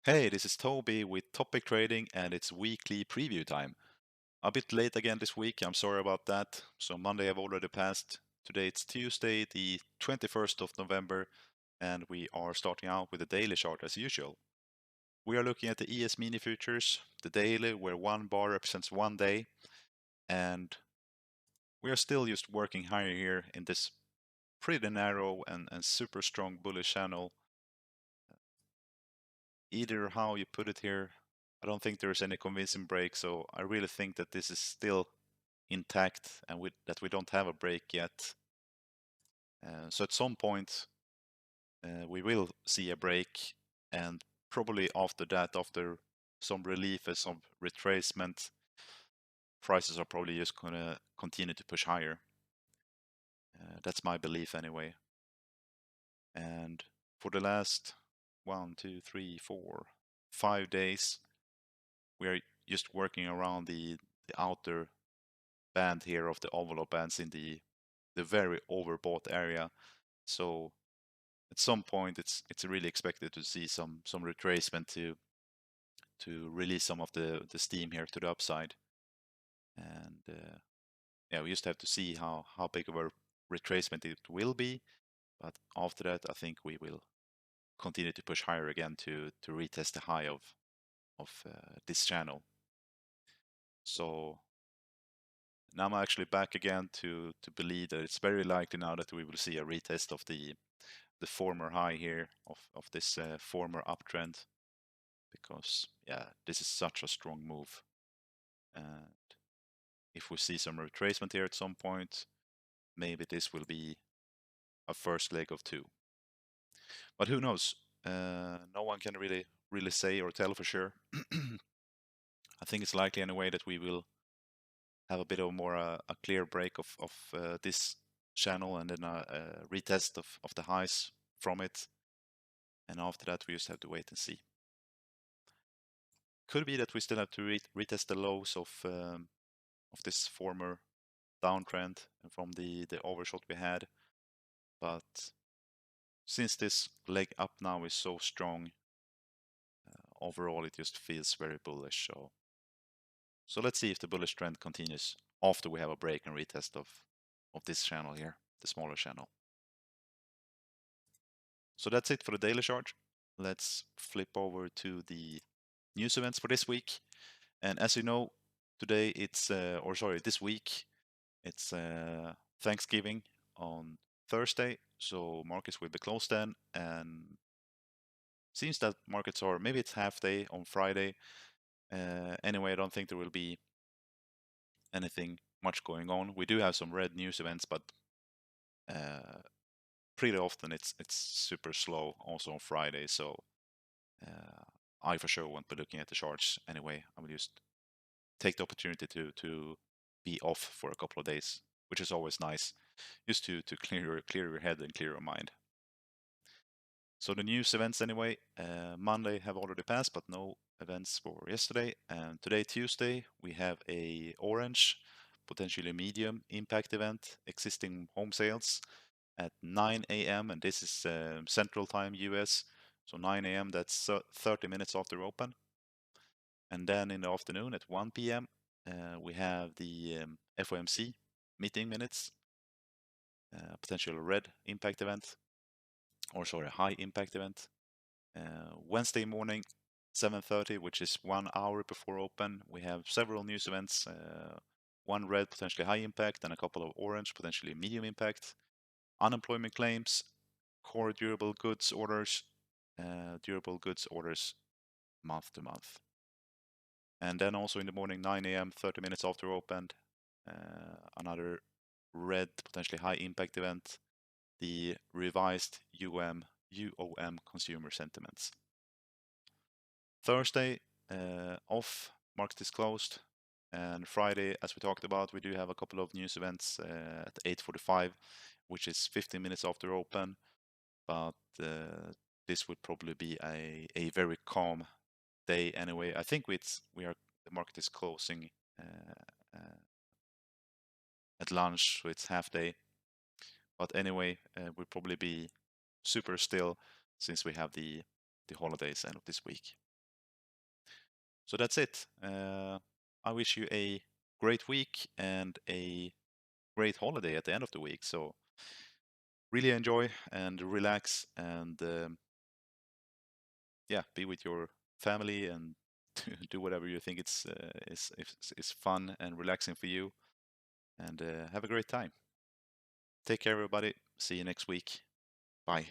Hey, this is Toby with Topic Trading and it's weekly preview time. A bit late again this week, I'm sorry about that. So Monday have already passed. Today it's Tuesday, the 21st of November, and we are starting out with the daily chart as usual. We are looking at the ES mini futures, the daily where one bar represents one day, and we are still just working higher here in this pretty narrow and super strong bullish channel. Either how you put it here, I don't think there's any convincing break, so I really think that this is still intact and that we don't have a break yet. So at some point we will see a break, and probably after that, after some relief and some retracement, prices are probably just gonna continue to push higher. That's my belief anyway. And for the last 5 days, we are just working around the outer band here of the envelope bands in the very overbought area. So at some point, it's really expected to see some retracement to release some of the steam here to the upside. And yeah, we just have to see how big of a retracement it will be. But after that, I think we will continue to push higher again to retest the high of this channel. So now I'm actually back again to believe that it's very likely now that we will see a retest of the former high here of this former uptrend, because yeah, this is such a strong move. And if we see some retracement here at some point, maybe this will be a first leg of two. But who knows? No one can really say or tell for sure. I think it's likely anyway that we will have a bit of more a clear break of this channel and then a retest of the highs from it. And after that, we just have to wait and see. Could be that we still have to retest the lows of this former downtrend from the overshot we had. But since this leg up now is so strong, overall it just feels very bullish. So let's see if the bullish trend continues after we have a break and retest of this channel here, the smaller channel. So that's it for the daily chart. Let's flip over to the news events for this week. And as you know, today it's this week it's Thanksgiving on Thursday, so markets will be closed then, and seems that markets are, maybe it's half day on Friday. Anyway, I don't think there will be anything much going on. We do have some red news events, but uh, pretty often it's super slow also on Friday. So I for sure won't be looking at the charts anyway. I will just take the opportunity to be off for a couple of days, which is always nice, just to clear your head and clear your mind. So the news events anyway, Monday have already passed, but no events for yesterday. And today, Tuesday, we have a orange, potentially medium impact event, existing home sales at 9 a.m. And this is Central Time, US. So 9 a.m. That's 30 minutes after open. And then in the afternoon at 1 p.m. We have the FOMC meeting minutes, potential red impact event, or sorry, high impact event. Wednesday morning, 7:30, which is 1 hour before open, we have several news events. One red, potentially high impact, and a couple of orange, potentially medium impact. Unemployment claims, core durable goods orders, month to month. And then also in the morning, 9 a.m., 30 minutes after opened, another red, potentially high impact event, the revised UOM consumer sentiments. Thursday, off, market is closed. And Friday, as we talked about, we do have a couple of news events at 8:45, which is 15 minutes after open. But this would probably be a very calm day anyway. I think the market is closing at lunch, so it's half day. But anyway, we'll probably be super still since we have the holidays end of this week. So that's it. I wish you a great week and a great holiday at the end of the week. So really enjoy and relax and yeah, be with your family and do whatever you think is fun and relaxing for you. And have a great time. Take care, everybody. See you next week. Bye.